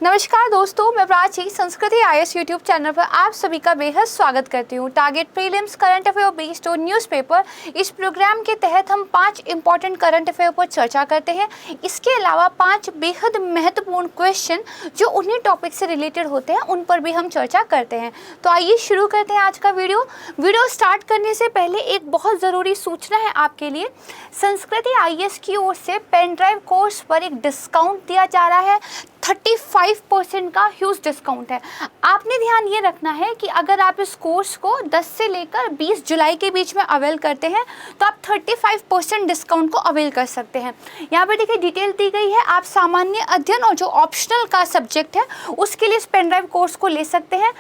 नमस्कार दोस्तों, मैं प्राची संस्कृति आईएएस यूट्यूब चैनल पर आप सभी का बेहद स्वागत करती हूँ। Target prelims current affair based on newspaper, इस प्रोग्राम के तहत हम 5 इंपॉर्टेंट करंट अफेयर पर चर्चा करते हैं। इसके अलावा 5 बेहद महत्वपूर्ण क्वेश्चन जो उन्हीं टॉपिक से रिलेटेड होते हैं उन पर भी हम चर्चा करते हैं। तो आइए शुरू करते हैं आज का वीडियो स्टार्ट करने से पहले एक बहुत ज़रूरी सूचना है आपके लिए। संस्कृति आईएएस की ओर से पेन ड्राइव कोर्स पर एक डिस्काउंट दिया जा रहा है। 35% का ह्यूज डिस्काउंट है। आपने ध्यान ये रखना है कि अगर आप इस कोर्स को 10 से लेकर 20 जुलाई के बीच में अवेल करते हैं तो आप 35% डिस्काउंट को अवेल कर सकते हैं। यहाँ पर देखिए डिटेल दी गई है। आप सामान्य अध्ययन और जो ऑप्शनल का सब्जेक्ट है उसके लिए इस पेन ड्राइव कोर्स को ले सकते हैं।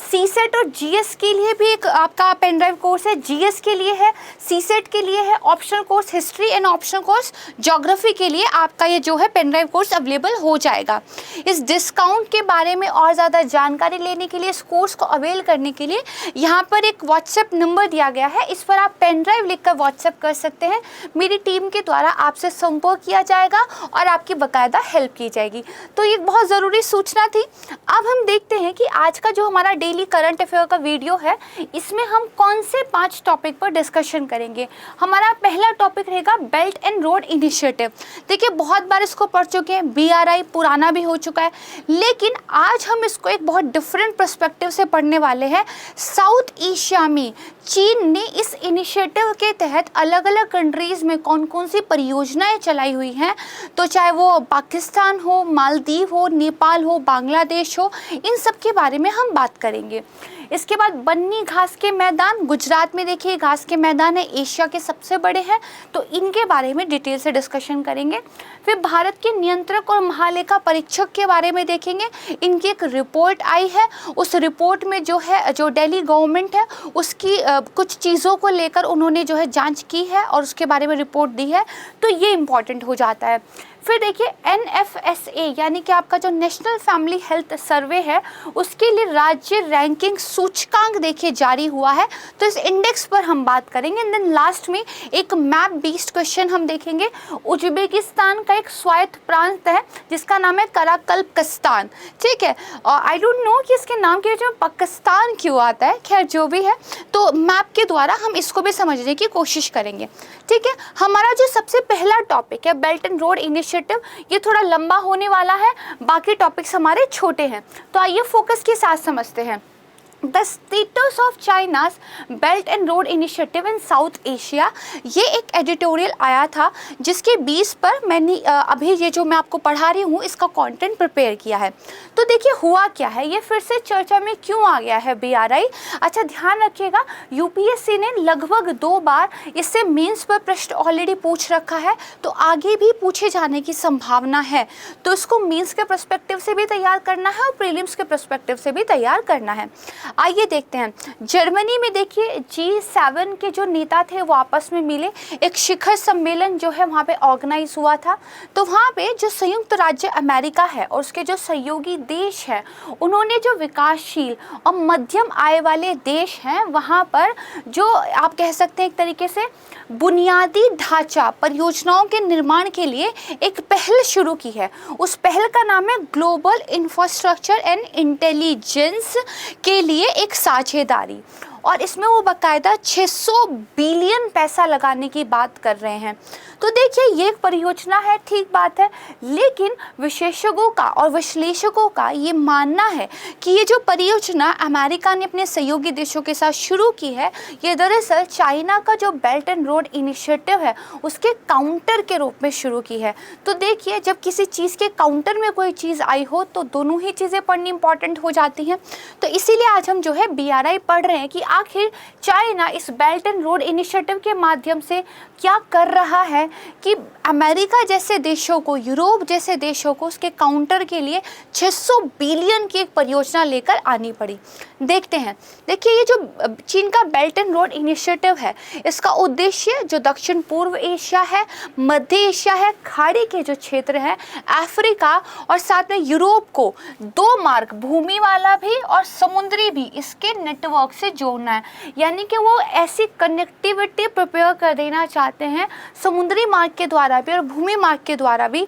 सीसेट और जीएस के लिए भी एक आपका पेन ड्राइव कोर्स है। जीएस के लिए है, सीसेट के लिए है, optional course history and optional course geography के लिए आपका ये जो है पेन ड्राइव कोर्स अवेलेबल हो जाएगा। इस डिस्काउंट के बारे में और ज़्यादा जानकारी लेने के लिए, इस कोर्स को अवेल करने के लिए यहाँ पर एक व्हाट्सएप नंबर दिया गया है। इस पर आप पेन ड्राइव लिखकर व्हाट्सएप कर सकते हैं। मेरी टीम के द्वारा आपसे संपर्क किया जाएगा और आपकी बाकायदा हेल्प की जाएगी। तो ये बहुत ज़रूरी सूचना थी। अब हम देखते हैं कि आज का जो हमारा डेली करंट अफेयर का वीडियो है इसमें हम कौन से 5 टॉपिक पर डिस्कशन करेंगे। हमारा पहला टॉपिक रहेगा बेल्ट एंड रोड इनिशिएटिव। देखिए बहुत बार इसको पढ़ चुके हैं, BRI पुराना भी हो चुका है, लेकिन आज हम इसको एक बहुत डिफरेंट पर्सपेक्टिव से पढ़ने वाले हैं। साउथ एशिया में चीन ने इस इनिशिएटिव के तहत अलग अलग कंट्रीज़ में कौन कौन सी परियोजनाएं चलाई हुई हैं, तो चाहे वो पाकिस्तान हो, मालदीव हो, नेपाल हो, बांग्लादेश हो, इन सब के बारे में हम बात करेंगे। इसके बाद बन्नी घास के मैदान, गुजरात में देखिए घास के मैदान है, एशिया के सबसे बड़े हैं, तो इनके बारे में डिटेल से डिस्कशन करेंगे। फिर भारत के नियंत्रक और महालेखा परीक्षक के बारे में देखेंगे। इनकी एक रिपोर्ट आई है, उस रिपोर्ट में जो दिल्ली गवर्नमेंट है उसकी कुछ चीज़ों को लेकर उन्होंने जो है जांच की है और उसके बारे में रिपोर्ट दी है, तो ये इम्पॉर्टेंट हो जाता है। फिर देखिए NFSA यानी कि आपका जो नेशनल फैमिली हेल्थ सर्वे है उसके लिए राज्य रैंकिंग सूचकांक देखिए जारी हुआ है, तो इस इंडेक्स पर हम बात करेंगे। एंड देन लास्ट में एक मैप बेस्ड क्वेश्चन हम देखेंगे। उज्बेकिस्तान का एक स्वायत्त प्रांत है जिसका नाम है कराकल्पकस्तान, ठीक है। और आई डोंट नो कि इसके नाम के जो पाकिस्तान क्यों आता है, खैर जो भी है, तो मैप के द्वारा हम इसको भी समझने की कोशिश करेंगे, ठीक है। हमारा जो सबसे पहला टॉपिक है बेल्ट एंड रोड इनिशिएटिव, ये थोड़ा लंबा होने वाला है, बाकी टॉपिक्स हमारे छोटे हैं, तो आइए फोकस के साथ समझते हैं। The status of China's belt and road initiative in south Asia, ये एक एडिटोरियल आया था जिसके 20 पर मैंने अभी ये जो मैं आपको पढ़ा रही हूँ इसका कंटेंट प्रिपेयर किया है। तो देखिए हुआ क्या है, ये फिर से चर्चा में क्यों आ गया है BRI। अच्छा ध्यान रखिएगा, UPSC ने लगभग 2 बार इससे मेंस पर प्रश्न ऑलरेडी पूछ रखा है, तो आगे भी पूछे जाने की संभावना है, तो इसको मेंस के पर्सपेक्टिव से भी तैयार करना है और प्रीलिम्स के पर्सपेक्टिव से भी तैयार करना है। आइए देखते हैं। जर्मनी में देखिए G7 के जो नेता थे वो आपस में मिले, एक शिखर सम्मेलन जो है वहाँ पे ऑर्गेनाइज हुआ था। तो वहाँ पे जो संयुक्त राज्य अमेरिका है और उसके जो सहयोगी देश है उन्होंने जो विकासशील और मध्यम आय वाले देश हैं वहाँ पर जो आप कह सकते हैं एक तरीके से बुनियादी ढांचा परियोजनाओं के निर्माण के लिए एक पहल शुरू की है। उस पहल का नाम है ग्लोबल इंफ्रास्ट्रक्चर एंड इंटेलिजेंस के लिए एक साझेदारी, और इसमें वो बाकायदा 600 बिलियन पैसा लगाने की बात कर रहे हैं। तो देखिए ये एक परियोजना है, ठीक बात है, लेकिन विशेषज्ञों का और विश्लेषकों का ये मानना है कि ये जो परियोजना अमेरिका ने अपने सहयोगी देशों के साथ शुरू की है ये दरअसल चाइना का जो बेल्ट एंड रोड इनिशिएटिव है उसके काउंटर के रूप में शुरू की है। तो देखिए जब किसी चीज़ के काउंटर में कोई चीज़ आई हो तो दोनों ही चीज़ें पढ़नी इंपॉर्टेंट हो जाती हैं। तो इसीलिए आज हम जो है BRI पढ़ रहे हैं कि आखिर चाइना इस बेल्ट एंड रोड इनिशिएटिव के माध्यम से क्या कर रहा है कि अमेरिका जैसे देशों को, यूरोप जैसे देशों को उसके काउंटर के लिए 600 बिलियन की एक परियोजना लेकर आनी पड़ी। देखते हैं। देखिए ये जो चीन का बेल्ट एंड रोड इनिशिएटिव है इसका उद्देश्य जो दक्षिण पूर्व एशिया है, मध्य एशिया है, खाड़ी के जो क्षेत्र है, अफ्रीका और साथ में यूरोप को 2 मार्ग, भूमि वाला भी और समुद्री भी, इसके नेटवर्क से जोड़ना है। यानी कि वो ऐसी कनेक्टिविटी प्रिपेयर कर देना चाहते हैं समुद्री मार्ग के द्वारा भी और भूमि मार्ग के द्वारा भी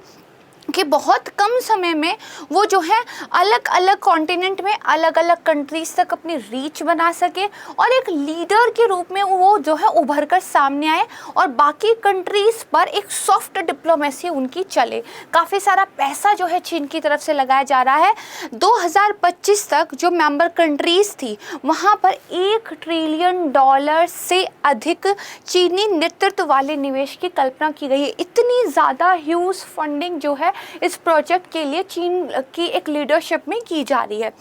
कि बहुत कम समय में वो जो है अलग अलग कॉन्टिनेंट में अलग अलग कंट्रीज तक अपनी रीच बना सके और एक लीडर के रूप में वो जो है उभर कर सामने आए और बाकी कंट्रीज पर एक सॉफ्ट डिप्लोमेसी उनकी चले। काफ़ी सारा पैसा जो है चीन की तरफ से लगाया जा रहा है। 2025 तक जो मेंबर कंट्रीज थी वहाँ पर $1 ट्रिलियन से अधिक चीनी नेतृत्व वाले निवेश की कल्पना की गई है। इतनी ज़्यादा ह्यूज फंडिंग जो है इस प्रोजेक्ट के लिए चीन की एक लीडरशिप में की जा रही है।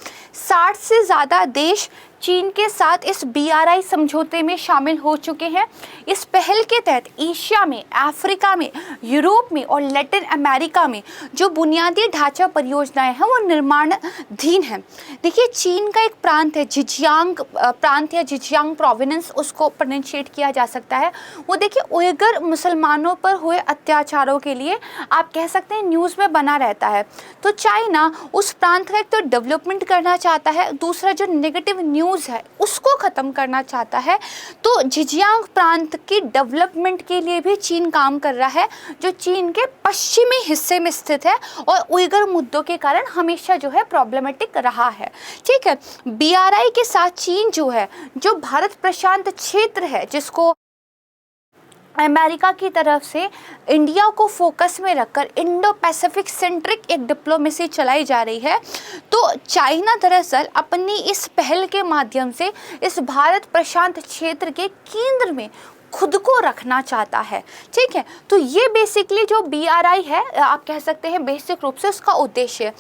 60 से ज़्यादा देश चीन के साथ इस BRI समझौते में शामिल हो चुके हैं। इस पहल के तहत एशिया में, अफ्रीका में, यूरोप में और लैटिन अमेरिका में जो बुनियादी ढांचा परियोजनाएं हैं वो निर्माणाधीन हैं। देखिए, चीन का एक प्रांत है झिंजियांग प्रांत या झिंजियांग प्रोविंस, उसको प्रोनाउंशिएट किया जा सकता है। वो देखिए उइगर मुसलमानों पर हुए अत्याचारों के लिए आप कह सकते हैं न्यूज़ में बना रहता है। तो चाइना उस प्रांत का एक तो डेवलपमेंट करना चाहता है, दूसरा जो नेगेटिव न्यूज़ है उसको ख़त्म करना चाहता है। तो झिंजियांग प्रांत की डेवलपमेंट के लिए भी चीन काम कर रहा है, जो चीन के पश्चिमी हिस्से में स्थित है और उइगर मुद्दों के कारण हमेशा जो है प्रॉब्लमेटिक रहा है। ठीक है, BRI के साथ चीन जो है, जो भारत प्रशांत क्षेत्र है जिसको अमेरिका की तरफ से इंडिया को फोकस में रखकर इंडो पैसिफिक सेंट्रिक एक डिप्लोमेसी चलाई जा रही है। तो चाइना दरअसल अपनी इस पहल के माध्यम से इस भारत प्रशांत क्षेत्र के केंद्र में खुद को रखना चाहता है। ठीक है, तो ये बेसिकली जो BRI है आप कह सकते हैं बेसिक रूप से उसका उद्देश्य।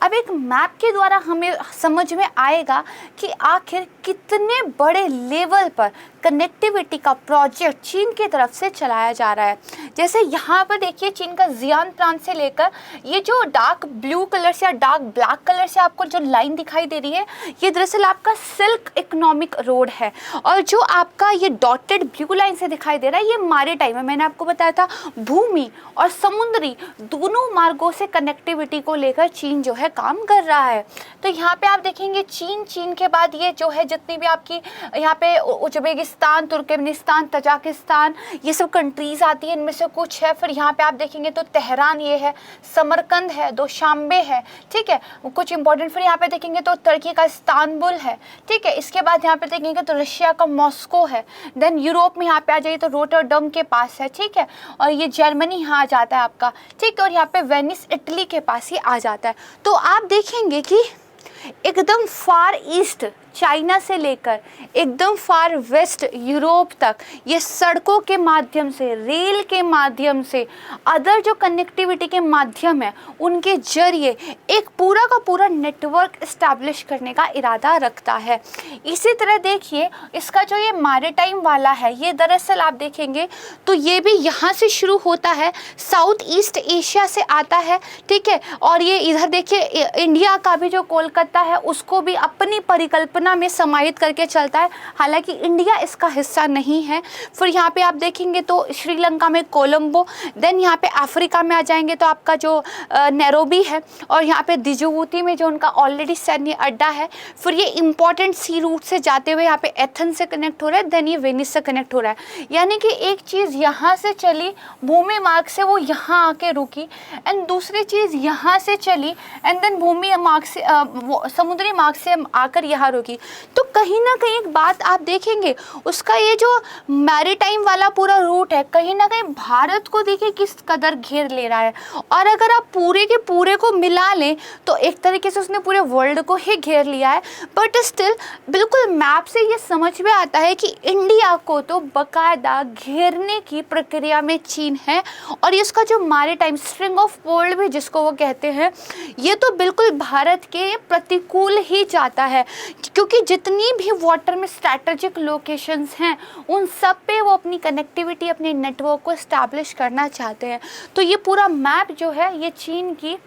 अब एक मैप के द्वारा हमें समझ में आएगा कि आखिर कितने बड़े लेवल पर कनेक्टिविटी का प्रोजेक्ट चीन की तरफ से चलाया जा रहा है। जैसे यहाँ पर देखिए चीन का जियान प्रांत से लेकर ये जो डार्क ब्लू कलर से या डार्क ब्लैक कलर से आपको जो लाइन दिखाई दे रही है ये दरअसल आपका सिल्क इकोनॉमिक रोड है, और जो आपका ये डॉटेड ब्लू लाइन से दिखाई दे रहा है ये मैरीटाइम है। मैंने आपको बताया था भूमि और समुद्री दोनों मार्गों से कनेक्टिविटी को लेकर चीन जो है काम कर रहा है। तो यहाँ पे आप देखेंगे चीन के बाद ये जो है जितनी भी आपकी यहाँ पे उज्बेकिस्तान, तुर्कमेनिस्तान, तजाकिस्तान ये सब कंट्रीज आती है, इनमें से कुछ है। फिर यहाँ पे आप देखेंगे तो तेहरान ये है, समरकंद है, दोशांबे है, ठीक है, कुछ इंपॉर्टेंट। फिर यहाँ पे देखेंगे तो तुर्की का इस्तांबुल है, ठीक है। इसके बाद यहाँ पे देखेंगे तो रशिया का मॉस्को है। देन यूरोप में यहाँ पे आ जाइए तो रोटरडम के पास है, ठीक है, और ये जर्मनी यहाँ आ जाता है आपका, ठीक है, और यहाँ पे वेनिस इटली के पास ही आ जाता है। तो आप देखेंगे कि एकदम फार ईस्ट चाइना से लेकर एकदम फार वेस्ट यूरोप तक ये सड़कों के माध्यम से, रेल के माध्यम से, अदर जो कनेक्टिविटी के माध्यम है उनके जरिए एक पूरा का पूरा नेटवर्क इस्टेब्लिश करने का इरादा रखता है। इसी तरह देखिए इसका जो ये मैरीटाइम वाला है ये दरअसल आप देखेंगे तो ये भी यहाँ से शुरू होता है, साउथ ईस्ट एशिया से आता है, ठीक है, और ये इधर देखिए इंडिया का भी जो कोलकाता है उसको भी अपनी परिकल्पना में समाहित करके चलता है, हालांकि इंडिया इसका हिस्सा नहीं है। फिर यहाँ पे आप देखेंगे तो श्रीलंका में कोलंबो, देन यहाँ पे अफ्रीका में आ जाएंगे तो आपका जो नैरोबी है, और यहाँ पे डिजिबूती में जो उनका ऑलरेडी सैन्य अड्डा है। फिर ये इंपॉर्टेंट सी रूट से जाते हुए यहाँ पे एथेंस से कनेक्ट हो रहा है, देन ये वेनिस से कनेक्ट हो रहा है। यानी कि एक चीज़ यहाँ से चली भूमि मार्ग से वो यहाँ आके रुकी, एंड दूसरी चीज़ यहाँ से चली एंड देन भूमि मार्ग से समुद्री मार्ग से आकर यहाँ रुकी। तो कहीं ना कहीं एक बात आप देखेंगे उसका ये जो मैरीटाइम वाला पूरा रूट है कहीं ना कहीं भारत को देखिए किस कदर घेर ले रहा है, और अगर आप पूरे के पूरे को मिला लें तो एक तरीके से उसने पूरे वर्ल्ड को ही घेर लिया है। बट स्टिल बिल्कुल मैप से ये समझ में आता है कि इंडिया को तो बाकायदा घेरने की प्रक्रिया में चीन है, और इसका जो मैरीटाइम स्ट्रिंग ऑफ वर्ल्ड भी जिसको वो कहते हैं ये तो बिल्कुल भारत के प्रतिकूल ही जाता है, क्योंकि जितनी भी वाटर में स्ट्रैटेजिक लोकेशंस हैं उन सब पे वो अपनी कनेक्टिविटी, अपने नेटवर्क को इस्टेब्लिश करना चाहते हैं। तो ये पूरा मैप जो है ये चीन की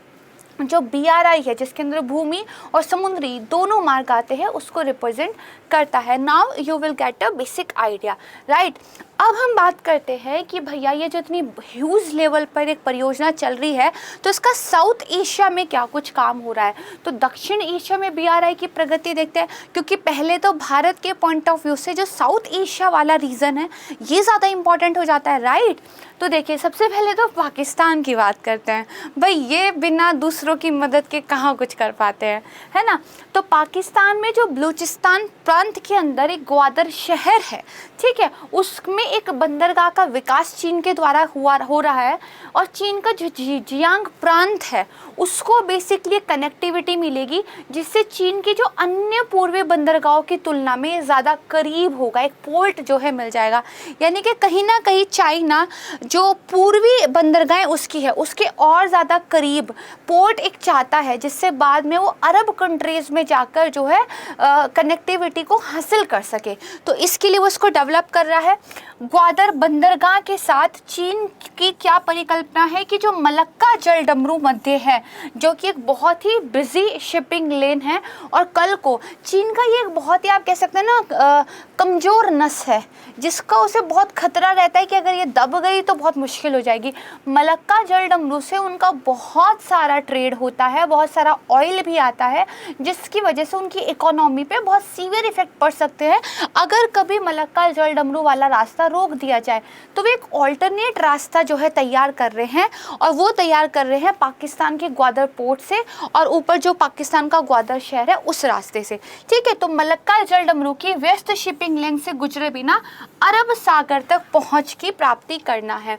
जो BRI है जिसके अंदर भूमि और समुद्री दोनों मार्ग आते हैं उसको रिप्रेजेंट करता है। Now you will get a basic idea, right. अब हम बात करते हैं कि भैया ये जो इतनी ह्यूज लेवल पर एक परियोजना चल रही है तो इसका साउथ एशिया में क्या कुछ काम हो रहा है। तो दक्षिण एशिया में BRI की प्रगति देखते हैं, क्योंकि पहले तो भारत के पॉइंट ऑफ व्यू से जो साउथ एशिया वाला रीजन है ये ज़्यादा इंपॉर्टेंट हो जाता है, राइट। तो देखिए सबसे पहले तो पाकिस्तान की बात करते हैं। भाई ये बिना दूसरों की मदद के कहाँ कुछ कर पाते हैं, है ना। तो पाकिस्तान में जो बलूचिस्तान प्रांत के अंदर एक ग्वादर शहर है, ठीक है, उसमें एक बंदरगाह का विकास चीन के द्वारा हो रहा है। और चीन का जो जियांग प्रांत है उसको बेसिकली कनेक्टिविटी मिलेगी, जिससे चीन की जो अन्य पूर्वी बंदरगाहों की तुलना में ज़्यादा करीब होगा, एक पोर्ट जो है मिल जाएगा। यानी कि कहीं ना कहीं चाइना जो पूर्वी बंदरगाहें उसकी है उसके और ज़्यादा करीब पोर्ट एक चाहता है, जिससे बाद में वो अरब कंट्रीज़ में जाकर जो है कनेक्टिविटी को हासिल कर सके। तो इसके लिए वो इसको डेवलप कर रहा है। ग्वादर बंदरगाह के साथ चीन की क्या परिकल्पना है कि जो मलक्का जलडमरू मध्य है, जो कि एक बहुत ही बिजी शिपिंग लेन है, और कल को चीन का ये एक बहुत ही आप कह सकते हैं ना कमज़ोर नस है, जिसका उसे बहुत खतरा रहता है कि अगर ये दब गई तो बहुत मुश्किल हो जाएगी। मलक्का जलडमरू से उनका बहुत सारा ट्रेड होता है, बहुत सारा ऑयल भी आता है, जिसकी वजह से उनकी इकोनॉमी पे बहुत सीवियर इफेक्ट पड़ सकते हैं अगर कभी मलक्का जलडमरू वाला रास्ता रोक दिया जाए। तो वे एक ऑल्टरनेट रास्ता जो है तैयार कर रहे हैं, और वो तैयार कर रहे हैं पाकिस्तान के ग्वादर पोर्ट से और ऊपर जो पाकिस्तान का ग्वादर शहर है उस रास्ते से, ठीक है। तो मलक्का जलडमरू की वेस्ट शिपिंग लेन से गुजरे बिना अरब सागर तक पहुंच की प्राप्ति करना है।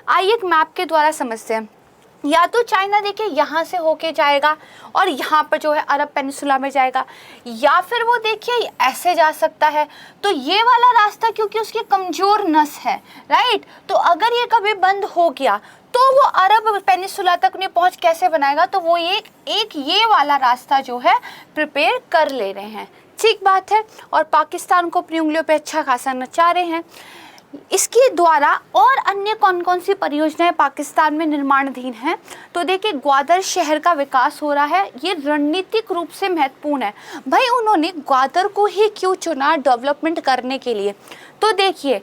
आइए एक मैप के द्वारा समझते हैं। या तो चाइना देखिए यहाँ से होके जाएगा और यहाँ पर जो है अरब पेनिसुला में जाएगा, या फिर वो देखिए ऐसे जा सकता है। तो ये वाला रास्ता क्योंकि उसकी कमज़ोर नस है, राइट, तो अगर ये कभी बंद हो गया तो वो अरब पेनिसुला तक नहीं पहुँच कैसे बनाएगा। तो वो एक ये वाला रास्ता जो है प्रिपेयर कर ले रहे हैं, ठीक बात है। और पाकिस्तान को अपनी उंगलियों पे अच्छा खासा नचा रहे हैं। इसके द्वारा और अन्य कौन कौन सी परियोजनाएं पाकिस्तान में निर्माणाधीन हैं। तो देखिए ग्वादर शहर का विकास हो रहा है, ये रणनीतिक रूप से महत्वपूर्ण है। भाई उन्होंने ग्वादर को ही क्यों चुना डेवलपमेंट करने के लिए। तो देखिए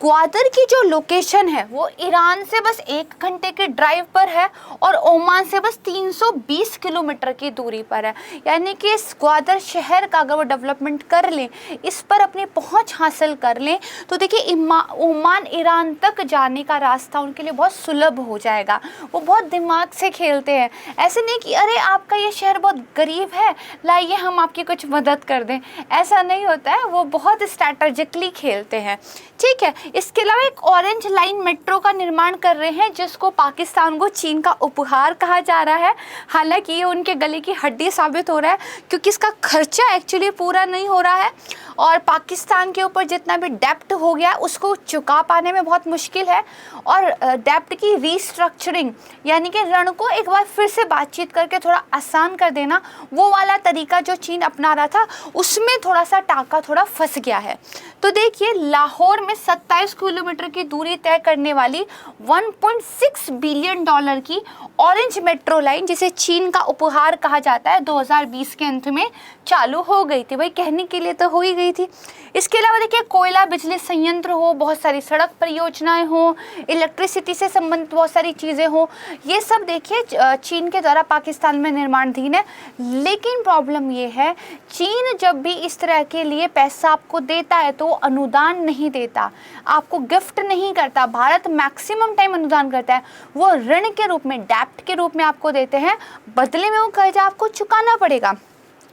ग्वादर की जो लोकेशन है वो ईरान से बस 1 घंटे के ड्राइव पर है और ओमान से बस 320 किलोमीटर की दूरी पर है। यानी कि इस ग्वादर शहर का अगर वो डेवलपमेंट कर लें, इस पर अपनी पहुंच हासिल कर लें, तो देखिए ओमान ईरान तक जाने का रास्ता उनके लिए बहुत सुलभ हो जाएगा। वो बहुत दिमाग से खेलते हैं, ऐसे नहीं कि अरे आपका ये शहर बहुत गरीब है लाइए हम आपकी कुछ मदद कर दें, ऐसा नहीं होता है। वो बहुत स्ट्रैटेजिकली खेलते हैं, ठीक है। इसके अलावा एक ऑरेंज लाइन मेट्रो का निर्माण कर रहे हैं, जिसको पाकिस्तान को चीन का उपहार कहा जा रहा है। हालांकि ये उनके गले की हड्डी साबित हो रहा है, क्योंकि इसका खर्चा एक्चुअली पूरा नहीं हो रहा है और पाकिस्तान के ऊपर जितना भी डेप्ट हो गया उसको चुका पाने में बहुत मुश्किल है। और डेप्ट की रीस्ट्रक्चरिंग यानी कि ऋण को एक बार फिर से बातचीत करके थोड़ा आसान कर देना, वो वाला तरीका जो चीन अपना रहा था उसमें थोड़ा सा टाका थोड़ा फंस गया है। तो देखिए लाहौर में 27 किलोमीटर की दूरी तय करने वाली 1.6 बिलियन डॉलर की ऑरेंज मेट्रो लाइन, जिसे चीन का उपहार कहा जाता है, 2020 के अंत में चालू हो गई थी। भाई कहने के लिए तो हो ही गई थी। इसके अलावा देखिए कोयला बिजली संयंत्र हो, बहुत सारी सड़क परियोजनाएं हो, इलेक्ट्रिसिटी से संबंधित बहुत सारी चीज़ें हो, ये सब देखिए चीन के द्वारा पाकिस्तान में निर्माणाधीन है। लेकिन प्रॉब्लम ये है चीन जब भी इस तरह के लिए पैसा आपको देता है तो अनुदान नहीं देता, आपको गिफ्ट नहीं करता। भारत मैक्सिमम टाइम अनुदान करता है, वो ऋण के रूप में डेप्ट के रूप में आपको देते हैं, बदले में वो कर्जा आपको चुकाना पड़ेगा।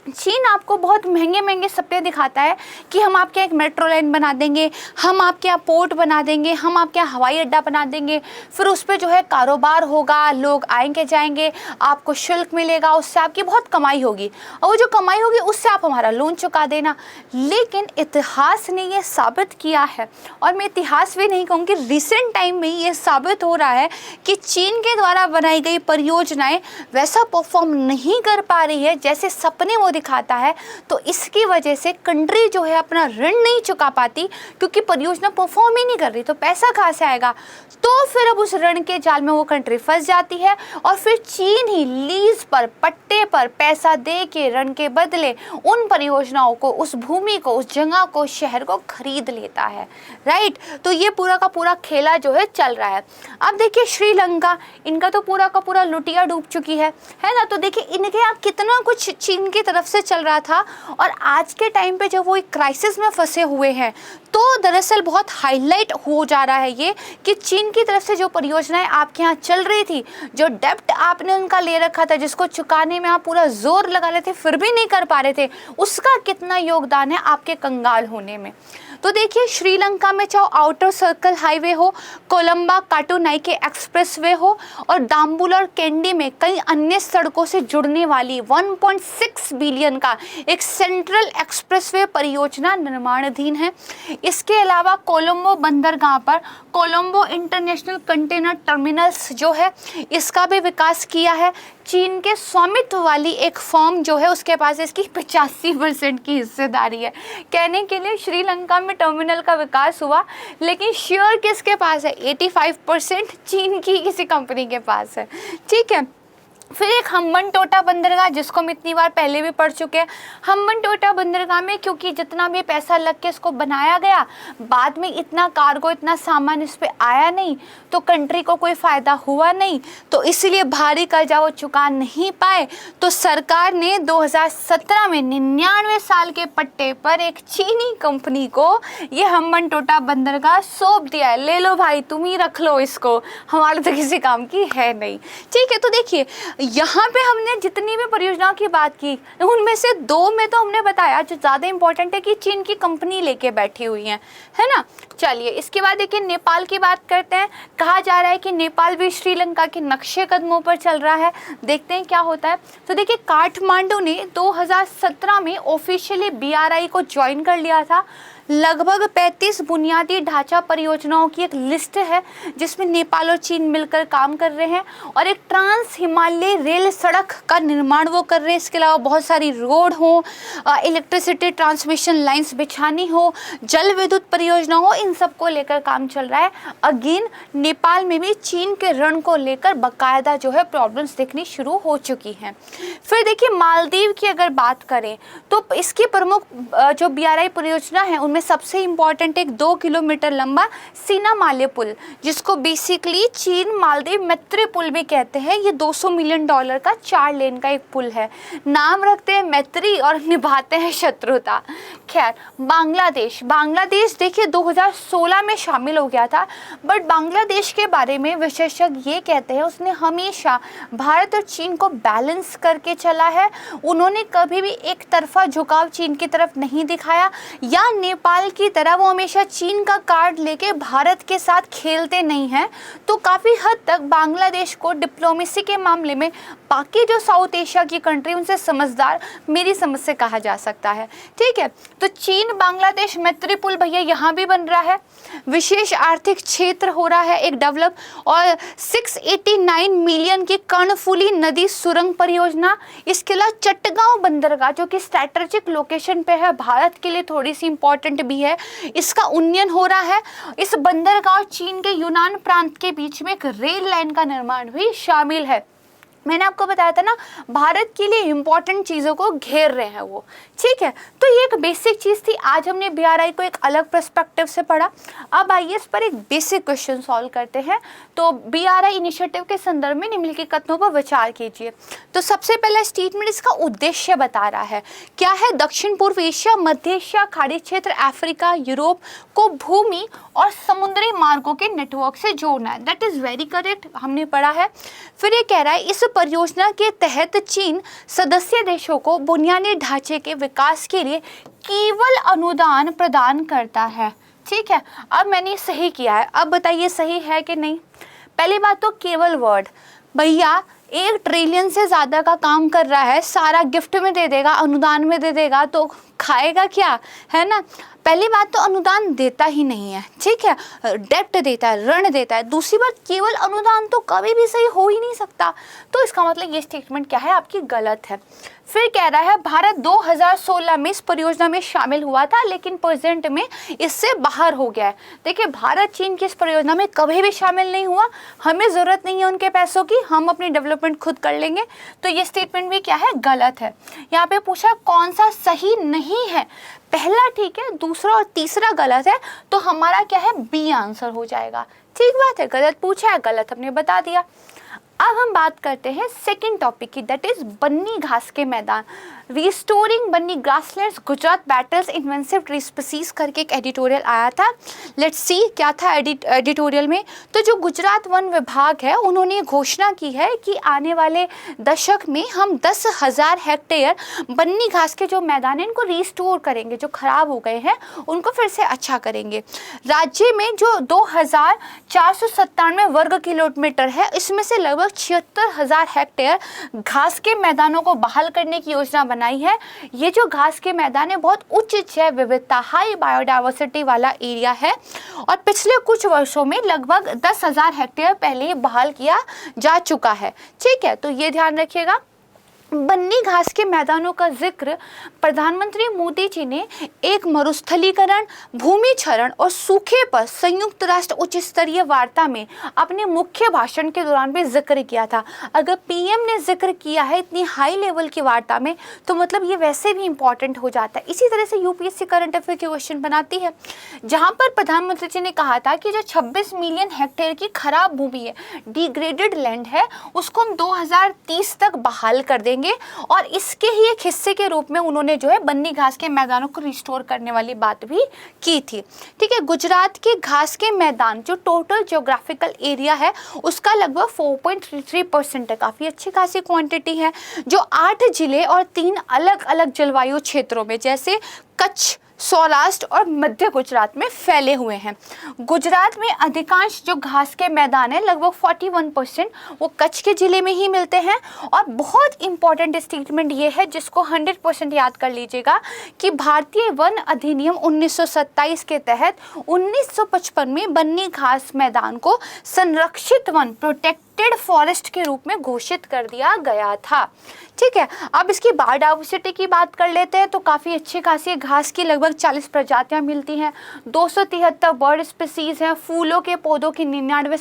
चीन आपको बहुत महंगे महंगे सपने दिखाता है कि हम आपके एक मेट्रो लाइन बना देंगे, हम आपके यहाँ पोर्ट बना देंगे, हम आपके यहाँ हवाई अड्डा बना देंगे, फिर उस पर जो है कारोबार होगा, लोग आएंगे जाएंगे, आपको शुल्क मिलेगा, उससे आपकी बहुत कमाई होगी और वो जो कमाई होगी उससे आप हमारा लोन चुका देना। लेकिन इतिहास ने ये साबित किया है, और मैं इतिहास भी नहीं कहूँगी, रिसेंट टाइम में ये साबित हो रहा है कि चीन के द्वारा बनाई गई परियोजनाएँ वैसा परफॉर्म नहीं कर पा रही है जैसे सपने वो वो दिखाता है, तो इसकी वजह से कंट्री जो है अपना ऋण नहीं चुका पाती, क्योंकि परियोजना परफॉर्म ही नहीं कर रही, तो पैसा कहाँ से आएगा। तो फिर अब उस ऋण के जाल में वो कंट्री फंस जाती है और फिर चीन ही लीज पर, पट्टे पर पैसा दे के ऋण के बदले उन परियोजनाओं को, उस भूमि को, उस जगह को, शहर को खरीद लेता है, राइट। तो ये पूरा का पूरा खेला जो है चल रहा है। अब देखिए श्रीलंका, इनका तो पूरा का पूरा लुटिया डूब चुकी है ना। तो देखिए इनके यहाँ कितना कुछ चीन की तरफ से चल रहा था, और आज के टाइम पे जब वो एक क्राइसिस में फंसे हुए हैं, तो दरअसल बहुत हाईलाइट हो जा रहा है ये कि चीन की तरफ से जो परियोजनाएं आपके यहाँ चल रही थी, जो डेब्ट आपने उनका ले रखा था, जिसको चुकाने में आप पूरा जोर लगा रहे थे फिर भी नहीं कर पा रहे थे, उसका कितना योगदान है आपके कंगाल होने में। तो देखिए श्रीलंका में चाहे आउटर सर्कल हाईवे हो, कोलंबा काटुनाइके एक्सप्रेसवे हो, और दाम्बुल और कैंडी में कई अन्य सड़कों से जुड़ने वाली 1.6 बिलियन का एक सेंट्रल एक्सप्रेसवे परियोजना निर्माणाधीन है। इसके अलावा कोलंबो बंदरगाह पर कोलंबो इंटरनेशनल कंटेनर टर्मिनल्स जो है, इसका भी विकास किया है। चीन के स्वामित्व वाली एक फर्म जो है, उसके पास इसकी 85% की हिस्सेदारी है। कहने के लिए श्रीलंका में टर्मिनल का विकास हुआ, लेकिन शेयर किसके पास है? 85% चीन की किसी कंपनी के पास है, ठीक है। फिर एक हम्बनटोटा बंदरगाह, जिसको हम इतनी बार पहले भी पढ़ चुके हैं। हम्बनटोटा बंदरगाह में क्योंकि जितना भी पैसा लग के इसको बनाया गया, बाद में इतना कार्गो, इतना सामान इस पे आया नहीं, तो कंट्री को कोई फ़ायदा हुआ नहीं, तो इसलिए भारी कर्जा वो चुका नहीं पाए। तो सरकार ने 2017 में 99 साल के पट्टे पर एक चीनी कंपनी को ये हम्बनटोटा बंदरगाह सौंप दिया है, ले लो भाई तुम ही रख लो इसको, हमारे तो किसी काम की है नहीं, ठीक है। तो देखिए यहाँ पे हमने जितनी भी परियोजनाओं की बात की, उनमें से 2 में तो हमने बताया जो ज़्यादा इंपॉर्टेंट है कि चीन की कंपनी लेके बैठी हुई है ना। चलिए इसके बाद देखिए नेपाल की बात करते हैं। कहा जा रहा है कि नेपाल भी श्रीलंका के नक्शे कदमों पर चल रहा है, देखते हैं क्या होता है। तो देखिए काठमांडू ने 2017 में ऑफिशियली BRI को ज्वाइन कर लिया था। लगभग 35 बुनियादी ढांचा परियोजनाओं की एक लिस्ट है, जिसमें नेपाल और चीन मिलकर काम कर रहे हैं, और एक ट्रांस हिमालय रेल सड़क का निर्माण वो कर रहे हैं। इसके अलावा बहुत सारी रोड हो, इलेक्ट्रिसिटी ट्रांसमिशन लाइंस बिछानी हो, जल विद्युत परियोजना हो, इन सब को लेकर काम चल रहा है। अगेन नेपाल में भी चीन के ऋण को लेकर बाकायदा जो है प्रॉब्लम्स दिखनी शुरू हो चुकी हैं। फिर देखिए मालदीव की अगर बात करें, तो इसकी प्रमुख जो BRI परियोजना है, उनमें सबसे इम्पॉर्टेंट एक 2 किलोमीटर लंबा सीनामाले पुल, जिसको बेसिकली चीन मालदीव मैत्री पुल भी कहते हैं। ये $200 मिलियन का 4 लेन का एक पुल है। नाम रखते हैं मैत्री और निभाते हैं शत्रुता। खैर बांग्लादेश देखिए 2016 में शामिल हो गया था, बट बांग्लादेश के बारे में विशेषज्ञ ये कहते हैं उसने हमेशा भारत और चीन को बैलेंस करके चला है। उन्होंने कभी भी एक तरफा झुकाव चीन की तरफ नहीं दिखाया, या नेपाल की तरह वो हमेशा चीन का कार्ड लेके भारत के साथ खेलते नहीं हैं। तो काफ़ी हद तक बांग्लादेश को डिप्लोमेसी के मामले में बाकी जो साउथ एशिया की कंट्री उनसे समझदार मेरी समझ से कहा जा सकता है, ठीक है। तो चीन बांग्लादेश मैत्री पुल भैया यहाँ भी बन रहा है, विशेष आर्थिक क्षेत्र हो रहा है एक डेवलप, और 689 मिलियन की कर्णफुली नदी सुरंग परियोजना। इसके अलावा चट्टगांव बंदरगाह जो कि स्ट्रैटेजिक लोकेशन पे है, भारत के लिए थोड़ी सी इंपॉर्टेंट भी है, इसका उन्नयन हो रहा है। इस बंदरगाह और चीन के यूनान प्रांत के बीच में एक रेल लाइन का निर्माण भी शामिल है। मैंने आपको बताया था ना, भारत के लिए इंपॉर्टेंट चीज़ों को घेर रहे हैं वो, ठीक है। तो ये एक बेसिक चीज़ थी। आज हमने BRI को एक अलग पर्सपेक्टिव से पढ़ा। अब आइए इस पर एक बेसिक क्वेश्चन सॉल्व करते हैं। तो BRI इनिशिएटिव के संदर्भ में निम्नलिखित कथनों पर विचार कीजिए। तो सबसे पहला स्टेटमेंट इसका उद्देश्य बता रहा है। क्या है? दक्षिण पूर्व एशिया, मध्य एशिया, खाड़ी क्षेत्र, अफ्रीका, यूरोप को भूमि और समुद्री मार्गों के नेटवर्क से जोड़ना है। दैट इज़ वेरी करेक्ट, हमने पढ़ा है। फिर ये कह रहा है इस परियोजना के तहत चीन सदस्य देशों को बुनियादी ढांचे के विकास के लिए केवल अनुदान प्रदान करता है, ठीक है। अब मैंने सही किया है, अब बताइए सही है कि नहीं। पहली बात तो केवल वर्ड, भैया 1 ट्रिलियन से ज़्यादा का काम कर रहा है, सारा गिफ्ट में दे देगा, अनुदान में दे देगा, तो खाएगा क्या, है ना। पहली बात तो अनुदान देता ही नहीं है, ठीक है, डेप्ट देता है, ऋण देता है। दूसरी बात, केवल अनुदान तो कभी भी सही हो ही नहीं सकता। तो इसका मतलब ये स्टेटमेंट क्या है, आपकी गलत है। फिर कह रहा है भारत 2016 में इस परियोजना में शामिल हुआ था, लेकिन प्रेजेंट में इससे बाहर हो गया है। देखिए, भारत चीन की इस परियोजना में कभी भी शामिल नहीं हुआ, हमें ज़रूरत नहीं है उनके पैसों की, हम अपनी डेवलपमेंट खुद कर लेंगे। तो ये स्टेटमेंट भी क्या है, गलत है। यहाँ पे पूछा कौन सा सही नहीं है, पहला ठीक है, दूसरा और तीसरा गलत है, तो हमारा क्या है, बी आंसर हो जाएगा। ठीक बात है, गलत पूछा है, गलत हमने बता दिया। अब हम बात करते हैं सेकंड टॉपिक की, दैट इज बन्नी घास के मैदान। Restoring Banni grasslands Gujarat battles invasive tree species करके एक एडिटोरियल आया था। लेट्स सी क्या था एडिटोरियल में। तो जो गुजरात वन विभाग है, उन्होंने घोषणा की है कि आने वाले दशक में हम 10,000 हेक्टेयर बन्नी घास के जो मैदान हैं इनको रिस्टोर करेंगे, जो खराब हो गए हैं उनको फिर से अच्छा करेंगे। राज्य में जो 2,497 वर्ग किलोमीटर है, इसमें से लगभग 76,000 हेक्टेयर घास के मैदानों को बहाल करने की योजना बनाई है। ये जो घास के मैदान है बहुत उच्च जैव विविधता, हाई बायोडाइवर्सिटी वाला एरिया है, और पिछले कुछ वर्षों में लगभग 10,000 हेक्टेयर पहले ही बहाल किया जा चुका है। ठीक है, तो ये ध्यान रखिएगा। बन्नी घास के मैदानों का जिक्र प्रधानमंत्री मोदी जी ने एक मरुस्थलीकरण, भूमि क्षरण और सूखे पर संयुक्त राष्ट्र उच्च स्तरीय वार्ता में अपने मुख्य भाषण के दौरान भी जिक्र किया था। अगर पीएम ने जिक्र किया है इतनी हाई लेवल की वार्ता में, तो मतलब ये वैसे भी इंपॉर्टेंट हो जाता है। इसी तरह से यूपीएससी करंट अफेयर के क्वेश्चन बनाती है, जहाँ पर प्रधानमंत्री जी ने कहा था कि जो 26 मिलियन हेक्टेयर की खराब भूमि है, डिग्रेडेड लैंड है, उसको हम 2030 तक बहाल कर देंगे, और इसके ही एक हिस्से के रूप में उन्होंने जो है बन्नी घास के मैदानों को रिस्टोर करने वाली बात भी की थी। ठीक है, गुजरात के घास के मैदान जो टोटल ज्योग्राफिकल एरिया है उसका लगभग 4.33% है, काफ़ी अच्छी खासी क्वांटिटी है, जो 8 जिले और 3 अलग अलग जलवायु क्षेत्रों में जैसे कच्छ, सौराष्ट्र और मध्य गुजरात में फैले हुए हैं। गुजरात में अधिकांश जो घास के मैदान है लगभग 41% वो कच्छ के ज़िले में ही मिलते हैं। और बहुत इंपॉर्टेंट स्टेटमेंट ये है जिसको 100% याद कर लीजिएगा कि भारतीय वन अधिनियम 1927 के तहत 1955 में बन्नी घास मैदान को संरक्षित वन, प्रोटेक्टेड फॉरेस्ट के रूप में घोषित कर दिया गया था। ठीक है, अब इसकी बायोडाइवर्सिटी की बात कर लेते हैं। तो काफ़ी अच्छी खासी घास की लगभग 40 प्रजातियां मिलती हैं, 273 बर्ड स्पीसीज़ हैं, फूलों के पौधों की 99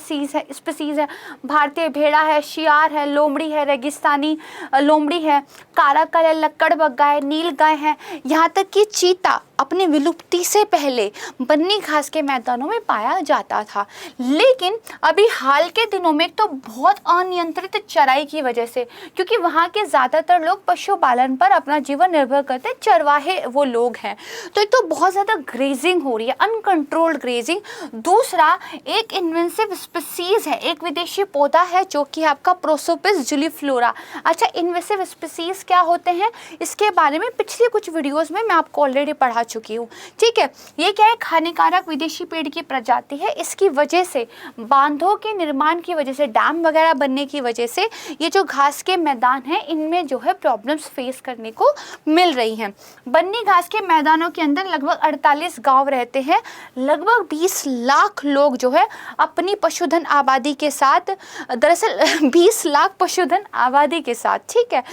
स्पीसीज़ है, भारतीय भेड़ा है, शियार है, लोमड़ी है, रेगिस्तानी लोमड़ी है, काराकल है, लक्कड़ बग्गा है, नील गाय है, यहाँ तक कि चीता अपनी विलुप्ति से पहले बन्नी घास के मैदानों में पाया जाता था। लेकिन अभी हाल के दिनों में तो बहुत अनियंत्रित चराई की वजह से, क्योंकि वहाँ के ज़्यादातर लोग पशुपालन पर अपना जीवन निर्भर करते, चरवाहे वो लोग हैं, तो एक तो बहुत ज़्यादा ग्रेजिंग हो रही है, अनकंट्रोल्ड ग्रेजिंग। दूसरा, एक इन्वेसिव स्पीसीज़ है, एक विदेशी पौधा है जो कि आपका प्रोसोपिस जुलीफ्लोरा। अच्छा, इन्वेसिव स्पीसीज़ क्या होते हैं, इसके बारे में पिछले कुछ वीडियोज़ में मैं आपको ऑलरेडी पढ़ा चुकी हूँ। ठीक है, ये क्या है, हानिकारक विदेशी पेड़ की प्रजाति है। इसकी वजह से, बांधों के निर्माण की वजह से, डैम वगैरह बनने की वजह से ये जो घास के मैदान हैं इनमें जो है प्रॉब्लम्स फेस करने को मिल रही हैं। बन्नी घास के मैदानों के अंदर लगभग 48 गांव रहते हैं, लगभग 20 लाख लोग जो है अपनी पशुधन आबादी के साथ, दरअसल 20 लाख पशुधन आबादी के साथ, ठीक है,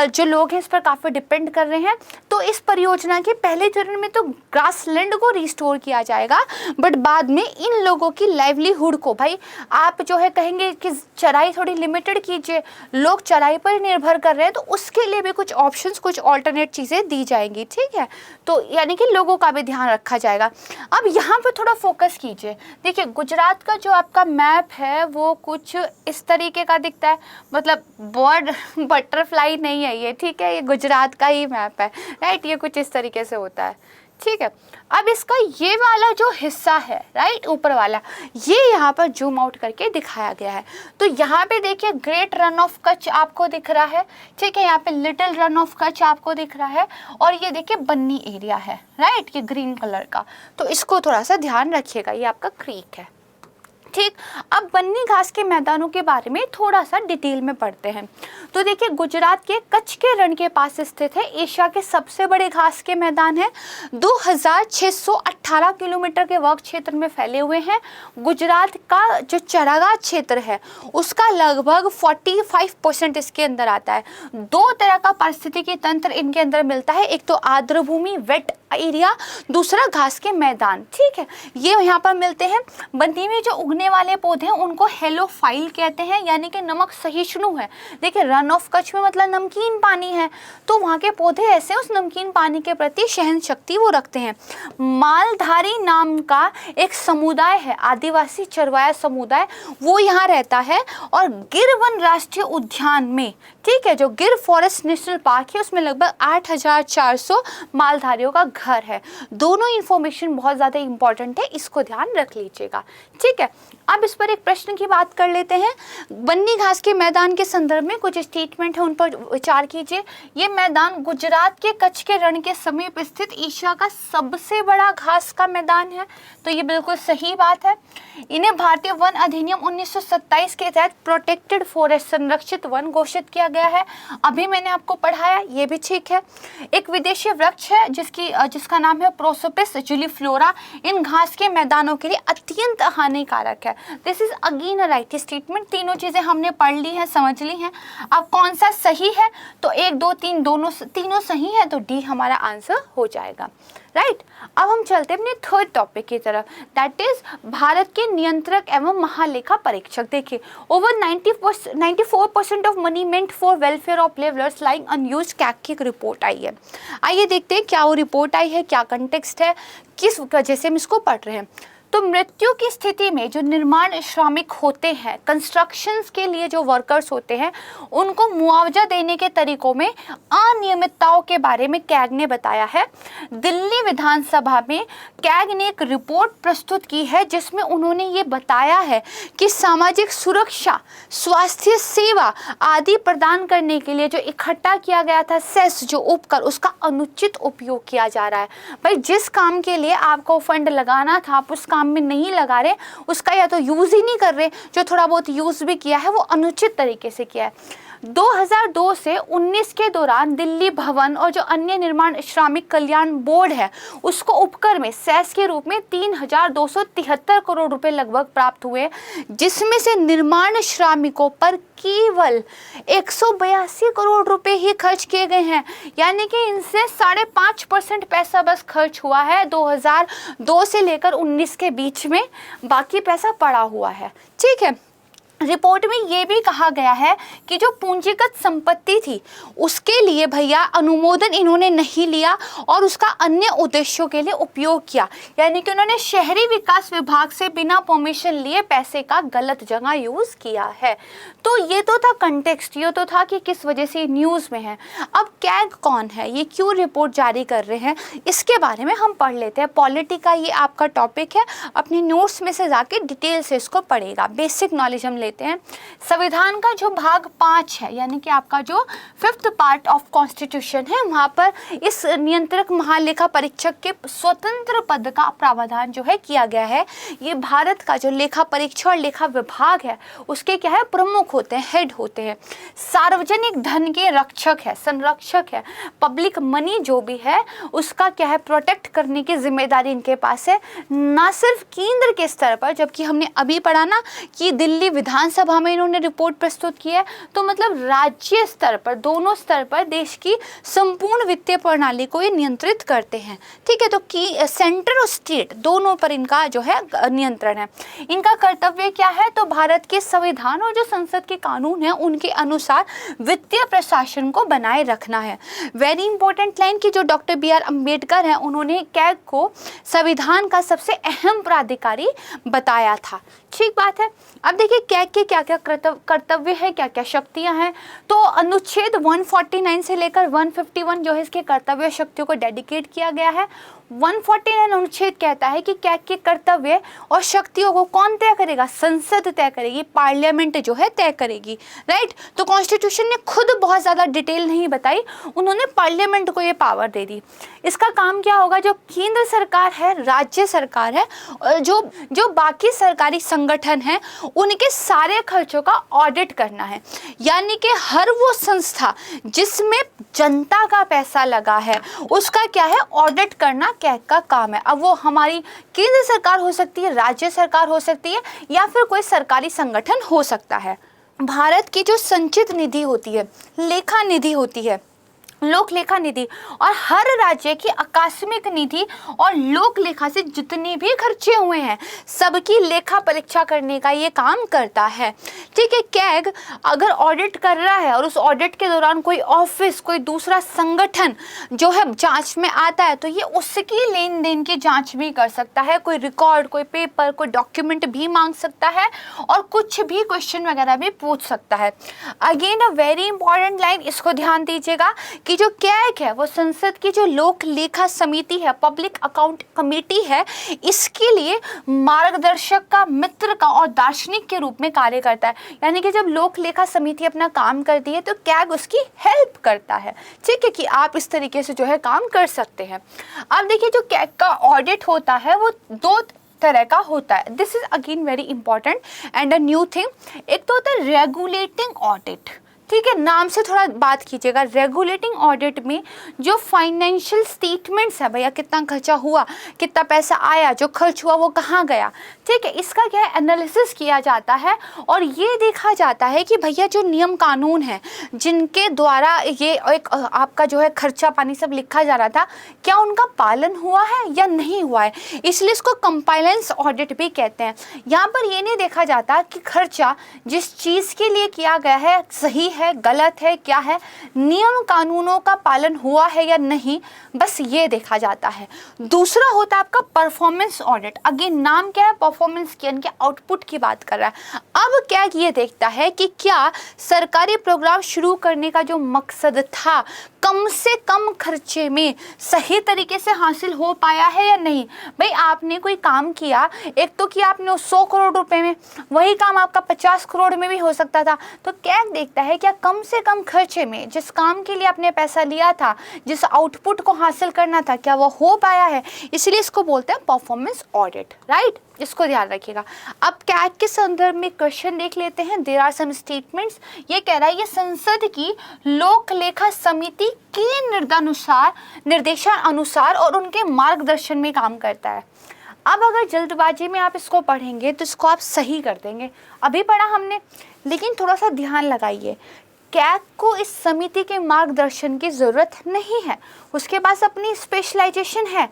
जो लोग हैं इस पर काफ़ी डिपेंड कर रहे हैं। तो इस परियोजना के पहले चरण में तो ग्रासलैंड को रिस्टोर किया जाएगा, बट बाद में इन लोगों की लाइवलीहुड को, भाई आप जो है कहेंगे कि चराई थोड़ी लिमिटेड कीजिए, लोग चराई पर निर्भर कर रहे हैं, तो उसके लिए भी कुछ ऑप्शंस, कुछ ऑल्टरनेट चीज़ें दी जाएंगी। ठीक है, तो यानी कि लोगों का भी ध्यान रखा जाएगा। अब यहाँ पर थोड़ा फोकस कीजिए। देखिए, गुजरात का जो आपका मैप है वो कुछ इस तरीके का दिखता है, मतलब बर्ड बटरफ्लाई नहीं है ये, ठीक है, ये गुजरात का ही मैप है, राइट, ये कुछ इस तरीके से होता है। ठीक है, अब इसका ये वाला जो हिस्सा है, राइट, ऊपर वाला, ये यहाँ पर जूम आउट करके दिखाया गया है। तो यहाँ पे देखिए ग्रेट रन ऑफ कच्छ आपको दिख रहा है, ठीक है, यहाँ पे लिटिल रन ऑफ कच्छ आपको दिख रहा है, और ये देखिए बन्नी एरिया है, राइट, ये ग्रीन कलर का। तो इसको थोड़ा सा ध्यान रखिएगा, ये आपका क्रीक है। ठीक, अब बन्नी घास के मैदानों के बारे में थोड़ा सा डिटेल में पढ़ते हैं। तो देखिए, गुजरात के कच्छ के रण के पास स्थित है, एशिया के सबसे बड़े घास के मैदान है, 2618 किलोमीटर के वर्ग क्षेत्र में फैले हुए हैं। गुजरात का जो चरागाह क्षेत्र है उसका लगभग 45% इसके अंदर आता है। दो तरह का पारिस्थितिकी तंत्र इनके अंदर मिलता है, एक तो आर्द्र भूमि वेट एरिया, दूसरा घास के मैदान। ठीक है, ये यहाँ पर मिलते हैं। बन्नी में जो उगने वाले पौधे हैं उनको हेलोफाइल कहते हैं, यानी कि नमक सहिष्णु है। देखिए, रन ऑफ कच्छ में मतलब नमकीन पानी है, तो वहाँ के पौधे ऐसे उस नमकीन पानी के प्रति सहन शक्ति वो रखते हैं। मालधारी नाम का एक समुदाय है, आदिवासी चरवाया समुदाय, वो यहाँ रहता है। और गिर वन राष्ट्रीय उद्यान में, ठीक है, जो गिर फॉरेस्ट नेशनल पार्क है, उसमें लगभग 8400 मालधारियों का घर है। दोनों इंफॉर्मेशन बहुत ज़्यादा इंपॉर्टेंट है, इसको ध्यान रख लीजिएगा। ठीक है, अब इस पर एक प्रश्न की बात कर लेते हैं। बन्नी घास के मैदान के संदर्भ में कुछ स्टेटमेंट है, उन पर विचार कीजिए। ये मैदान गुजरात के कच्छ के रण के समीप स्थित एशिया का सबसे बड़ा घास का मैदान है, तो ये बिल्कुल सही बात है। इन्हें भारतीय वन अधिनियम 1927 के तहत प्रोटेक्टेड फॉरेस्ट, संरक्षित वन घोषित किया गया है। अभी मैंने आपको पढ़ाया, ये भी ठीक है। एक विदेशी वृक्ष है जिसका नाम है प्रोसोपिस जुलीफ्लोरा, इन घास के मैदानों के लिए अत्यंत हानिकारक है। This is again a right statement. तीनों चीजें हमने पढ़ ली हैं, समझ ली हैं। अब कौन सा सही है, तो 1 2 3 तीनों सही है, तो डी हमारा आंसर हो जाएगा। राइट, अब हम चलते हैं अपने थर्ड टॉपिक की तरफ, दैट इज भारत के नियंत्रक एवं महालेखा परीक्षक। देखिए, over 94% of money meant for welfare of labourers lying unused CAG की एक रिपोर्ट आई है। आइए देखते हैं क्या वो रिपोर्ट आई है, क्या कंटेक्स्ट है, किस वजह से हम इसको पढ़ रहे हैं। तो मृत्यु की स्थिति में जो निर्माण श्रमिक होते हैं, कंस्ट्रक्शंस के लिए जो वर्कर्स होते हैं, उनको मुआवजा देने के तरीकों में अनियमितताओं के बारे में कैग ने बताया है। दिल्ली विधानसभा में कैग ने एक रिपोर्ट प्रस्तुत की है जिसमें उन्होंने ये बताया है कि सामाजिक सुरक्षा, स्वास्थ्य सेवा आदि प्रदान करने के लिए जो इकट्ठा किया गया था सेस, जो उपकर, उसका अनुचित उपयोग किया जा रहा है। भाई, जिस काम के लिए आपको फंड लगाना था आप उस काम में नहीं लगा रहे, उसका या तो यूज ही नहीं कर रहे, जो थोड़ा बहुत यूज भी किया है वो अनुचित तरीके से किया है। 2002 से 19 के दौरान दिल्ली भवन और जो अन्य निर्माण श्रमिक कल्याण बोर्ड है उसको उपकर में सेस के रूप में 3273 करोड़ रुपए लगभग प्राप्त हुए, जिसमें से निर्माण श्रमिकों पर केवल 182 करोड़ रुपए ही खर्च किए गए हैं। यानी कि इनसे 5.5% पैसा बस खर्च हुआ है 2002 से लेकर 19 के बीच में, बाकी पैसा पड़ा हुआ है। ठीक है, रिपोर्ट में ये भी कहा गया है कि जो पूंजीगत संपत्ति थी उसके लिए भैया अनुमोदन इन्होंने नहीं लिया और उसका अन्य उद्देश्यों के लिए उपयोग किया, यानी कि उन्होंने शहरी विकास विभाग से बिना परमिशन लिए पैसे का गलत जगह यूज किया है। तो ये तो था कंटेक्स्ट, ये तो था कि किस वजह से न्यूज़ में है। अब कैग कौन है, ये क्यों रिपोर्ट जारी कर रहे हैं, इसके बारे में हम पढ़ लेते हैं। पॉलिटी का ये आपका टॉपिक है, अपनी नोट्स में से जाके डिटेल से इसको पढ़ेगा। बेसिक नॉलेज हम लेते हैं। संविधान का जो भाग 5 है, यानी कि आपका जो 5th पार्ट ऑफ कॉन्स्टिट्यूशन है, वहाँ पर इस नियंत्रक महालेखा परीक्षक के स्वतंत्र पद का प्रावधान जो है किया गया है। ये भारत का जो लेखा परीक्षा और लेखा विभाग है उसके क्या है, प्रमुख होते हैं, हेड होते हैं। सार्वजनिक धन के रक्षक है, संरक्षक है। पब्लिक मनी जो भी है उसका क्या है, प्रोटेक्ट करने की जिम्मेदारी इनके पास है, ना सिर्फ केंद्र के स्तर पर, जबकि हमने अभी पढ़ा ना कि दिल्ली विधानसभा में इन्होंने रिपोर्ट प्रस्तुत की है, तो मतलब राज्य स्तर पर, दोनों स्तर पर देश की संपूर्ण वित्तीय प्रणाली को ये नियंत्रित करते हैं। ठीक है, तो की सेंटर और स्टेट दोनों पर इनका जो है नियंत्रण है। इनका कर्तव्य क्या है, तो भारत के संविधान और जो संसद के कानून है उनके अनुसार वित्तीय प्रशासन को बनाए रखना है। वेरी इंपॉर्टेंट लाइन की जो डॉक्टर BR अम्बेडकर हैं, उन्होंने कैग को संविधान का सबसे अहम प्राधिकारी बताया था। ठीक बात है। अब देखिए कैग के क्या क्या कर्तव्य है, क्या क्या शक्तियां हैं। तो अनुच्छेद 149 से लेकर 151 जो है इसके कर्तव्य शक्तियों को डेडिकेट किया गया है। 149 अनुच्छेद कहता है कि कैग के कर्तव्य और शक्तियों को कौन तय करेगा? संसद तय करेगी, पार्लियामेंट जो है तय करेगी, राइट। तो कॉन्स्टिट्यूशन ने खुद बहुत ज़्यादा डिटेल नहीं बताई, उन्होंने पार्लियामेंट को ये पावर दे दी। इसका काम क्या होगा? जो केंद्र सरकार है, राज्य सरकार है, और जो बाकी सरकारी संगठन हैं, उनके सारे खर्चों का ऑडिट करना है। यानी कि हर वो संस्था जिसमें जनता का पैसा लगा है, उसका क्या है? ऑडिट करना कैग का काम है। अब वो हमारी केंद्र सरकार हो सकती है, राज्य सरकार हो सकती है, या फिर कोई सरकारी संगठन हो सकता है। भारत की जो संचित निधि होती है, लेखा निधि होती है, लोक लेखा निधि, और हर राज्य की आकस्मिक निधि और लोक लेखा से जितने भी खर्चे हुए हैं, सबकी लेखा परीक्षा करने का ये काम करता है, ठीक है। कैग अगर ऑडिट कर रहा है और उस ऑडिट के दौरान कोई ऑफिस, कोई दूसरा संगठन जो है जांच में आता है, तो ये उसकी लेन देन की जांच भी कर सकता है, कोई रिकॉर्ड, कोई पेपर, कोई डॉक्यूमेंट भी मांग सकता है, और कुछ भी क्वेश्चन वगैरह भी पूछ सकता है। Again a very important line, इसको ध्यान दीजिएगा कि जो कैग है वो संसद की जो लोक लेखा समिति है, पब्लिक अकाउंट कमेटी है, इसके लिए मार्गदर्शक का, मित्र का और दार्शनिक के रूप में कार्य करता है। यानी कि जब लोक लेखा समिति अपना काम करती है तो कैग उसकी हेल्प करता है, ठीक है, कि आप इस तरीके से जो है काम कर सकते हैं। अब देखिए, जो कैग का ऑडिट होता है वो दो तरह का होता है। This is again very important and a new thing. एक तो होता है रेगुलेटिंग ऑडिट, ठीक है, नाम से थोड़ा बात कीजिएगा। रेगुलेटिंग ऑडिट में जो फाइनेंशियल स्टेटमेंट्स है, भैया कितना खर्चा हुआ, कितना पैसा आया, जो खर्च हुआ वो कहाँ गया, ठीक है, इसका क्या है? एनालिसिस किया जाता है और ये देखा जाता है कि भैया जो नियम कानून है जिनके द्वारा ये एक आपका जो है खर्चा पानी सब लिखा जा रहा था, क्या उनका पालन हुआ है या नहीं हुआ है। इसलिए इसको कंप्लायंस ऑडिट भी कहते हैं। यहाँ पर ये नहीं देखा जाता कि खर्चा जिस चीज़ के लिए किया गया है सही है, गलत है, क्या है, नियम कानूनों का पालन हुआ है या नहीं, बस ये देखा जाता है। दूसरा होता है आपका परफॉर्मेंस ऑडिट। अगेन नाम क्या है? परफॉर्मेंस की, यानी कि आउटपुट की बात कर रहा है। अब क्या ये देखता है कि क्या सरकारी प्रोग्राम शुरू करने का जो मकसद था कम से कम खर्चे में सही तरीके से हासिल हो पाया है या नहीं। भाई आपने कोई काम किया, एक तो किया आपने 100 करोड़ रुपए में, वही काम आपका 50 करोड़ में भी हो सकता था। तो कैग देखता है क्या कम से कम खर्चे में जिस काम के लिए आपने पैसा लिया था, जिस आउटपुट को हासिल करना था, क्या वो हो पाया है। इसलिए इसको बोलते हैं परफॉर्मेंस ऑडिट, राइट। इसको ध्यान रखिएगा। अब कैग के संदर्भ में क्वेश्चन देख लेते हैं। There are some statements. ये कह रहा है ये संसद की लोक लेखा समिति के निर्देशानुसार और उनके मार्गदर्शन में काम करता है। अब अगर जल्दबाजी में आप इसको पढ़ेंगे तो इसको आप सही कर देंगे। अभी पढ़ा हमने, लेकिन थोड़ा सा ध्यान लगाइए। कैग को इस समिति के मार्गदर्शन की ज़रूरत नहीं है, उसके पास अपनी स्पेशलाइजेशन है।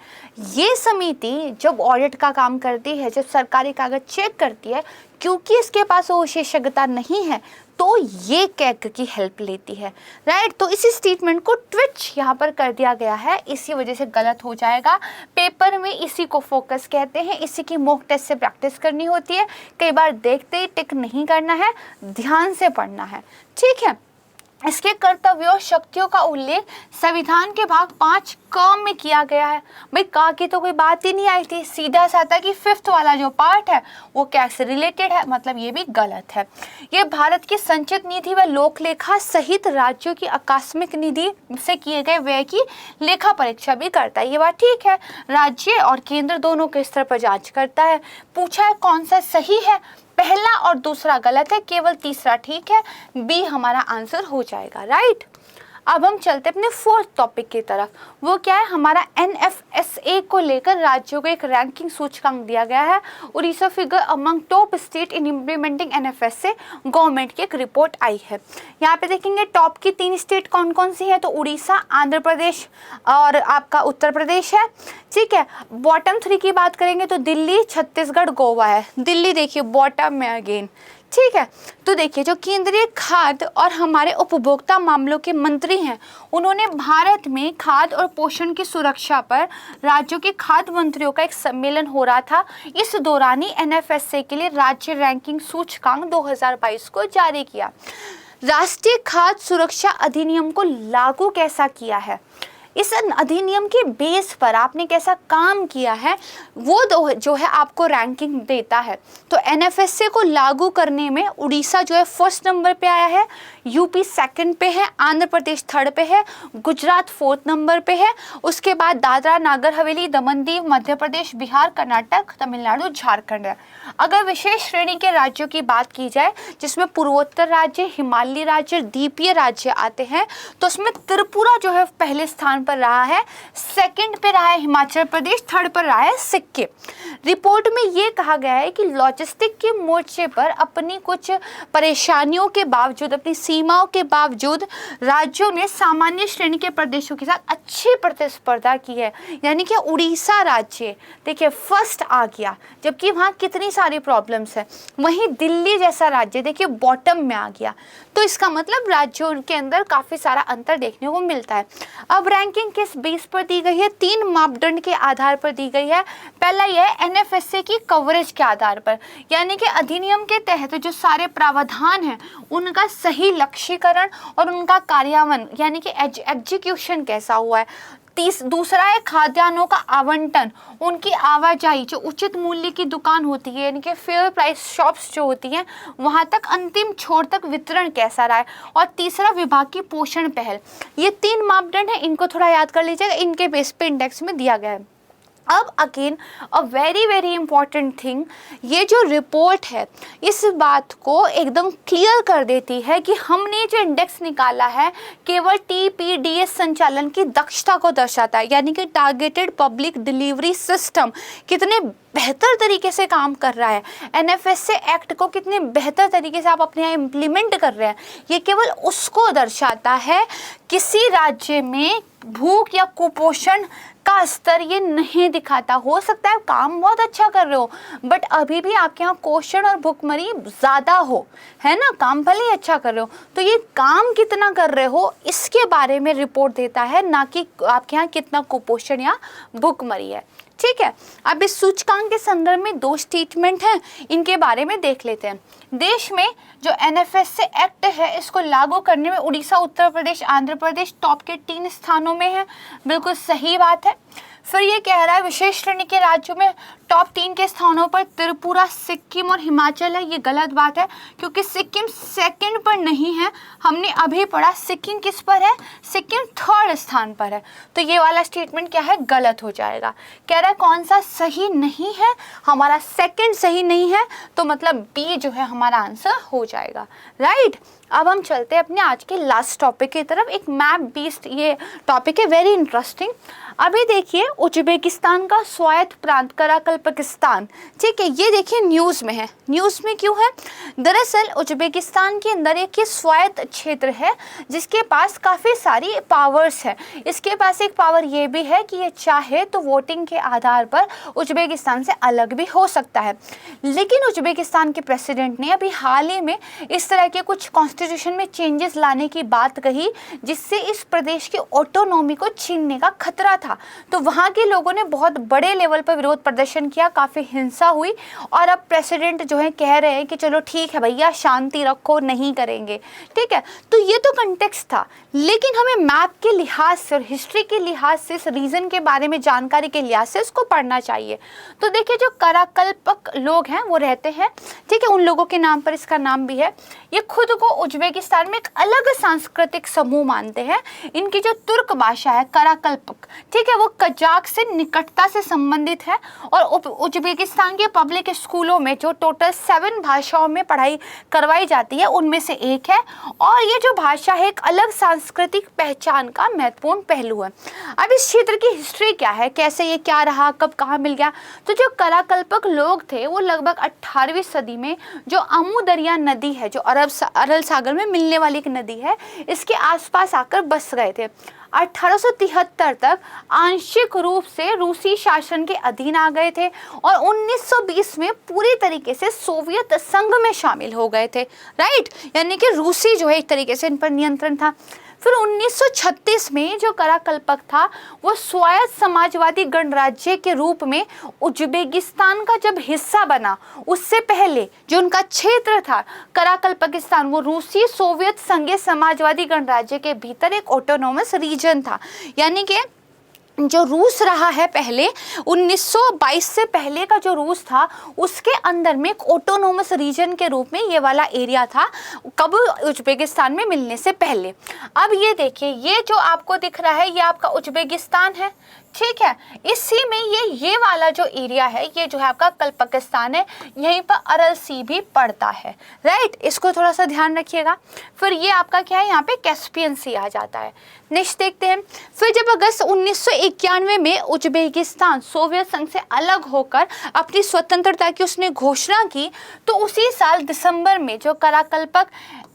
ये समिति जब ऑडिट का काम करती है, जब सरकारी कागज चेक करती है, क्योंकि इसके पास वो विशेषज्ञता नहीं है, तो ये कैग की हेल्प लेती है, राइट। तो इसी स्टेटमेंट को ट्विच यहाँ पर कर दिया गया है, इसी वजह से गलत हो जाएगा। पेपर में इसी को फोकस कहते हैं, इसी की मॉक टेस्ट से प्रैक्टिस करनी होती है। कई बार देखते ही टिक नहीं करना है, ध्यान से पढ़ना है, ठीक है। इसके कर्तव्यों और शक्तियों का उल्लेख संविधान के भाग 5 क में किया गया है। भाई का की तो कोई बात ही नहीं आई थी, सीधा सा था कि 5th वाला जो पार्ट है वो कैग से रिलेटेड है, मतलब ये भी गलत है। ये भारत की संचित निधि व लोक लेखा सहित राज्यों की आकस्मिक निधि से किए गए व्यय की लेखा परीक्षा भी करता है। ये बात ठीक है, राज्य और केंद्र दोनों के स्तर पर जांच करता है। पूछा है कौन सा सही है, पहला और दूसरा गलत है, केवल तीसरा ठीक है, बी हमारा आंसर हो जाएगा, राइट। अब हम चलते अपने 4th टॉपिक की तरफ। वो क्या है? हमारा NFSA को लेकर राज्यों को एक रैंकिंग सूचकांक दिया गया है। Orissa figure among top state in implementing NFSA, government की एक रिपोर्ट आई है। यहाँ पे देखेंगे टॉप की 3 स्टेट कौन कौन सी है, तो उड़ीसा, आंध्र प्रदेश और आपका उत्तर प्रदेश है, ठीक है। बॉटम 3 की बात करेंगे तो दिल्ली, छत्तीसगढ़, गोवा है। दिल्ली देखिए बॉटम में अगेन, ठीक है। तो देखिए जो केंद्रीय खाद्य और हमारे उपभोक्ता मामलों के मंत्री हैं, उन्होंने भारत में खाद्य और पोषण की सुरक्षा पर राज्यों के खाद्य मंत्रियों का एक सम्मेलन हो रहा था। इस दौरान ही NFSA के लिए राज्य रैंकिंग सूचकांक 2022 को जारी किया। राष्ट्रीय खाद्य सुरक्षा अधिनियम को लागू कैसा किया है? इस अधिनियम के बेस पर आपने कैसा काम किया है वो जो है आपको रैंकिंग देता है। तो एनएफएसए को लागू करने में उड़ीसा जो है फर्स्ट नंबर पे आया है, यूपी सेकंड पे है, आंध्र प्रदेश थर्ड पे है, गुजरात फोर्थ नंबर पे है, उसके बाद दादरा नागर हवेली, दमन दीव, मध्य प्रदेश, बिहार, कर्नाटक, तमिलनाडु, झारखंड है। अगर विशेष श्रेणी के राज्यों की बात की जाए जिसमें पूर्वोत्तर राज्य, हिमालयी राज्य, द्वीपीय राज्य आते हैं, तो उसमें त्रिपुरा जो है पहले स्थान पर रहा है, सेकंड पे रहा है हिमाचल प्रदेश, थर्ड पर रहा है सिक्किम। रिपोर्ट में ये कहा गया है कि लॉजिस्टिक के मोर्चे पर अपनी कुछ परेशानियों के बावजूद, अपनी सीमाओं के बावजूद राज्यों ने सामान्य श्रेणी के प्रदेशों के साथ अच्छी प्रतिस्पर्धा की है। यानी कि उड़ीसा राज्य देखिए फर्स्ट आ गया, जबकि वहाँ कितनी सारी प्रॉब्लम्स है। वहीं दिल्ली जैसा राज्य देखिए बॉटम में आ गया। तो इसका मतलब राज्यों के अंदर काफ़ी सारा अंतर देखने को मिलता है। अब रैंकिंग किस बेस पर दी गई है? 3 मापदंड के आधार पर दी गई है। पहला यह है एनएफएसए की कवरेज के आधार पर, यानी कि अधिनियम के तहत जो सारे प्रावधान हैं उनका सही लक्ष्यीकरण और उनका कार्यान्वयन यानी कि एग्जीक्यूशन कैसा हुआ है। दूसरा है खाद्यान्नों का आवंटन, उनकी आवाजाही, जो उचित मूल्य की दुकान होती है यानी कि फेयर प्राइस शॉप्स जो होती हैं वहाँ तक अंतिम छोर तक वितरण कैसा रहा है। और तीसरा विभाग की पोषण पहल। ये 3 मापदंड हैं, इनको थोड़ा याद कर लीजिएगा, इनके बेस पे इंडेक्स में दिया गया है। अब again a very important thing, ये जो रिपोर्ट है इस बात को एकदम क्लियर कर देती है कि हमने जो इंडेक्स निकाला है केवल टीपीडीएस संचालन की दक्षता को दर्शाता है, यानी कि टारगेटेड पब्लिक डिलीवरी सिस्टम कितने बेहतर तरीके से काम कर रहा है, एनएफएसए एक्ट को कितने बेहतर तरीके से आप अपने यहाँ इम्प्लीमेंट कर रहे हैं, ये केवल उसको दर्शाता है। किसी राज्य में भूख या कुपोषण का स्तर ये नहीं दिखाता। हो सकता है काम बहुत अच्छा कर रहे हो बट अभी भी आपके यहाँ कुपोषण और भूखमरी ज़्यादा हो, है ना, काम भले ही अच्छा कर रहे हो, तो ये काम कितना कर रहे हो इसके बारे में रिपोर्ट देता है, ना कि आपके यहाँ कितना कुपोषण या भूखमरी है। ठीक है, अब इस सूचकांक के संदर्भ में 2 स्टेटमेंट हैं, इनके बारे में देख लेते हैं। देश में जो एनएफएसए एक्ट है इसको लागू करने में उड़ीसा, उत्तर प्रदेश, आंध्र प्रदेश टॉप के 3 स्थानों में है, बिल्कुल सही बात है। फिर ये कह रहा है विशेष श्रेणी के राज्यों में टॉप 3 के स्थानों पर त्रिपुरा, सिक्किम और हिमाचल है। ये गलत बात है क्योंकि सिक्किम सेकंड पर नहीं है, हमने अभी पढ़ा सिक्किम किस पर है, सिक्किम थर्ड स्थान पर है। तो ये वाला स्टेटमेंट क्या है, गलत हो जाएगा। कह रहा है कौन सा सही नहीं है, हमारा सेकंड सही नहीं है, तो मतलब बी जो है हमारा आंसर हो जाएगा, राइट। अब हम चलते हैं अपने आज के लास्ट टॉपिक की तरफ। एक मैप बेस्ड ये टॉपिक है, वेरी इंटरेस्टिंग। अभी देखिए उज्बेकिस्तान का स्वायत्त प्रांत कराकल्पकिस्तान, ठीक है, ये देखिए न्यूज़ में है। न्यूज़ में क्यों है? दरअसल उज्बेकिस्तान के अंदर एक स्वायत्त क्षेत्र है जिसके पास काफ़ी सारी पावर्स है। इसके पास एक पावर ये भी है कि ये चाहे तो वोटिंग के आधार पर उज्बेकिस्तान से अलग भी हो सकता है। लेकिन उज्बेकिस्तान के प्रेसिडेंट ने अभी हाल ही में इस तरह के कुछ कॉन्स्टिट्यूशन में चेंजेस लाने की बात कही जिससे इस प्रदेश की ऑटोनॉमी को छीनने का खतरा था। तो वहाँ के लोगों ने बहुत बड़े लेवल पर विरोध प्रदर्शन किया, काफ़ी हिंसा हुई और अब प्रेसिडेंट जो है कह रहे हैं कि चलो ठीक है भैया शांति रखो, नहीं करेंगे, ठीक है। तो ये तो कंटेक्स्ट था, लेकिन हमें मैप के लिहाज से और हिस्ट्री के लिहाज से इस रीजन के बारे में जानकारी के लिहाज से इसको पढ़ना चाहिए। तो देखिए जो कराकल्पक लोग हैं वो रहते हैं, ठीक है, उन लोगों के नाम पर इसका नाम भी है। ये खुद को उज्बेकिस्तान में एक अलग सांस्कृतिक समूह मानते हैं। इनकी जो तुर्क भाषा है कराकल्पक, ठीक है, वो कजाक से निकटता से संबंधित है और उज्बेकिस्तान के पब्लिक स्कूलों में जो टोटल 7 भाषाओं में पढ़ाई करवाई जाती है उनमें से एक है। और ये जो भाषा है एक अलग सांस्कृतिक पहचान का महत्वपूर्ण पहलू है। अब इस क्षेत्र की हिस्ट्री क्या है, कैसे ये क्या रहा, कब कहाँ मिल गया? तो जो कराकल्पक लोग थे वो लगभग 18वीं सदी में जो अमू दरिया नदी है, जो अरल सागर में मिलने वाली एक नदी है, इसके आसपास आकर बस गए थे। 1873 तक आंशिक रूप से रूसी शासन के अधीन आ गए थे और 1920 में पूरी तरीके से सोवियत संघ में शामिल हो गए थे, राइट, यानी कि रूसी जो है एक तरीके से इन पर नियंत्रण था। फिर 1936 में जो कराकल्पक था वो स्वायत्त समाजवादी गणराज्य के रूप में उज्बेकिस्तान का जब हिस्सा बना, उससे पहले जो उनका क्षेत्र था कराकल्पकिस्तान वो रूसी सोवियत संघीय समाजवादी गणराज्य के भीतर एक ऑटोनोमस रीजन रीजन था, यानी कि जो रूस रहा है पहले 1922 से पहले का जो रूस था उसके अंदर में एक ऑटोनोमस रीजन के रूप में ये वाला एरिया था, कब उज्बेकिस्तान में मिलने से पहले। अब ये देखिए, ये जो आपको दिख रहा है ये आपका उज्बेकिस्तान है, ठीक है। इसी में ये वाला जो एरिया है ये जो है आपका कलपकिस्तान है, यहीं पर अरल सी भी पड़ता है, राइट। इसको थोड़ा सा ध्यान रखिएगा। फिर ये आपका क्या है, यहाँ पे कैस्पियन सी आ जाता है। नेक्स्ट देखते हैं। फिर जब अगस्त 1991 में उज्बेकिस्तान सोवियत संघ से अलग होकर अपनी स्वतंत्रता की उसने घोषणा की, तो उसी साल दिसंबर में जो कराकल्पक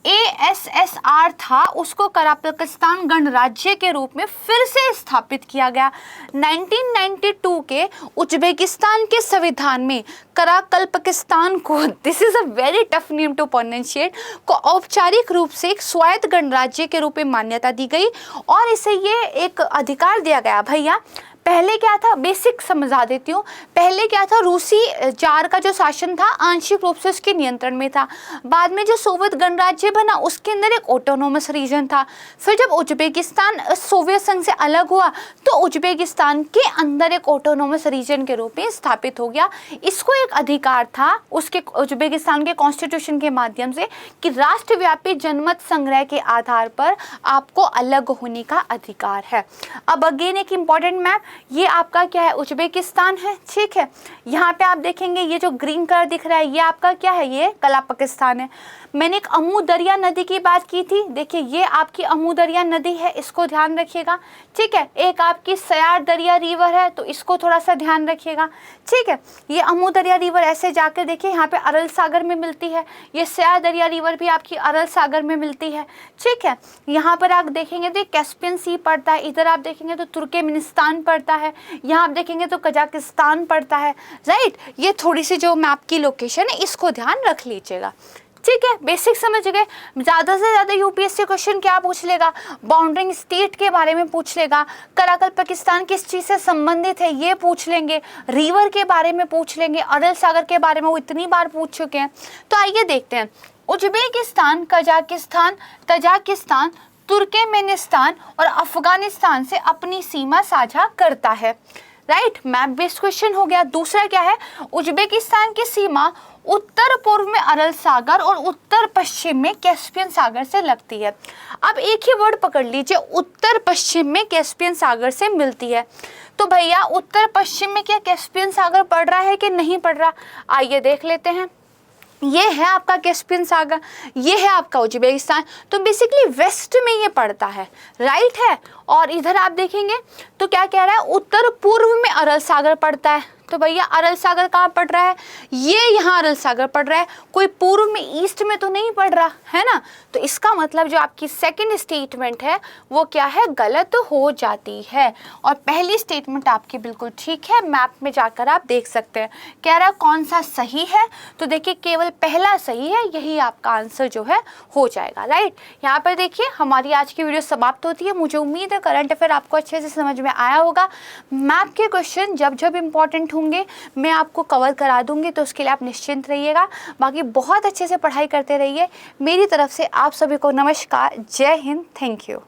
ASSR था उसको कराकल्पकिस्तान गणराज्य के रूप में फिर से स्थापित किया गया। 1992 के उज्बेकिस्तान के संविधान में कराकल्पकिस्तान को, this is a very tough name to pronunciate, को औपचारिक रूप से एक स्वायत्त गणराज्य के रूप में मान्यता दी गई और इसे ये एक अधिकार दिया गया। भैया पहले क्या था, बेसिक समझा देती हूँ। पहले क्या था, रूसी जार का जो शासन था आंशिक रूप से उसके नियंत्रण में था। बाद में जो सोवियत गणराज्य बना उसके अंदर एक ऑटोनोमस रीजन था। फिर जब उज्बेकिस्तान सोवियत संघ से अलग हुआ तो उज्बेकिस्तान के अंदर एक ऑटोनोमस रीजन के रूप में स्थापित हो गया। इसको एक अधिकार था उसके उज्बेकिस्तान के कॉन्स्टिट्यूशन के माध्यम से कि राष्ट्रव्यापी जनमत संग्रह के आधार पर आपको अलग होने का अधिकार है। अब अगेन एक इम्पॉर्टेंट मैप, ये आपका क्या है, उज्बेकिस्तान है, ठीक है। यहाँ पे आप देखेंगे ये जो ग्रीन कलर दिख रहा है ये आपका क्या है, ये कलापकिस्तान है। मैंने एक अमू दरिया नदी की बात की थी, देखिए ये आपकी अमू दरिया नदी है, इसको ध्यान रखिएगा, ठीक है। एक आपकी सयार दरिया रिवर है तो इसको थोड़ा सा ध्यान रखिएगा, ठीक है। ये अमू दरिया रिवर ऐसे जाकर देखिए यहाँ पे अरल सागर में मिलती है, ये सयार दरिया रिवर भी आपकी अरल सागर में मिलती है, ठीक है। यहाँ पर आप देखेंगे तो कैस्पियन सी पड़ता है, इधर आप देखेंगे तो तुर्कमेनिस्तान पड़ता है, यहाँ आप देखेंगे तो कजाकिस्तान पड़ता है, राइट। ये थोड़ी सी जो मैप की लोकेशन है इसको ध्यान रख लीजिएगा, ठीक है। बेसिक समझ गए। ज़्यादा से ज़्यादा यूपीएससी क्वेश्चन क्या पूछ लेगा, बाउंड्रिंग स्टेट के बारे में पूछ लेगा, कराकल्पकिस्तान किस चीज़ से संबंधित है ये पूछ लेंगे, रिवर के बारे में पूछ लेंगे, अरल सागर के बारे में वो इतनी बार पूछ चुके हैं। तो आइए देखते हैं। उज्बेकिस्तान कजाकिस्तान तुर्कमेनिस्तान और अफगानिस्तान से अपनी सीमा साझा करता है, राइट। मैप बेस्ड क्वेश्चन हो गया। दूसरा क्या है, उज्बेकिस्तान की सीमा उत्तर पूर्व में अरल सागर और उत्तर पश्चिम में कैस्पियन सागर से लगती है। अब एक ही वर्ड पकड़ लीजिए, उत्तर पश्चिम में कैस्पियन सागर से मिलती है। तो भैया उत्तर पश्चिम में क्या कैस्पियन सागर पड़ रहा है कि नहीं पड़ रहा, आइए देख लेते हैं। ये है आपका कैस्पियन सागर, ये है आपका उज्बेकिस्तान, तो बेसिकली वेस्ट में ये पड़ता है, राइट है। और इधर आप देखेंगे तो क्या कह रहा है, उत्तर पूर्व में अरल सागर पड़ता है। तो भैया अरल सागर कहाँ पड़ रहा है, ये यहाँ अरल सागर पड़ रहा है, कोई पूर्व में ईस्ट में तो नहीं पड़ रहा है ना। तो इसका मतलब जो आपकी सेकंड स्टेटमेंट है वो क्या है, गलत हो जाती है। और पहली स्टेटमेंट आपकी बिल्कुल ठीक है, मैप में जाकर आप देख सकते हैं। कह रहा है कौन सा सही है, तो देखिए केवल पहला सही है, यही आपका आंसर जो है हो जाएगा, राइट। यहाँ पर देखिए हमारी आज की वीडियो समाप्त होती है। मुझे उम्मीद है करंट अफेयर आपको अच्छे से समझ में आया होगा। मैप के क्वेश्चन जब जब इंपॉर्टेंट होंगे मैं आपको कवर करा दूंगी, तो उसके लिए आप निश्चिंत रहिएगा। बाकी बहुत अच्छे से पढ़ाई करते रहिए। मेरी तरफ से आप सभी को नमस्कार, जय हिंद, थैंक यू।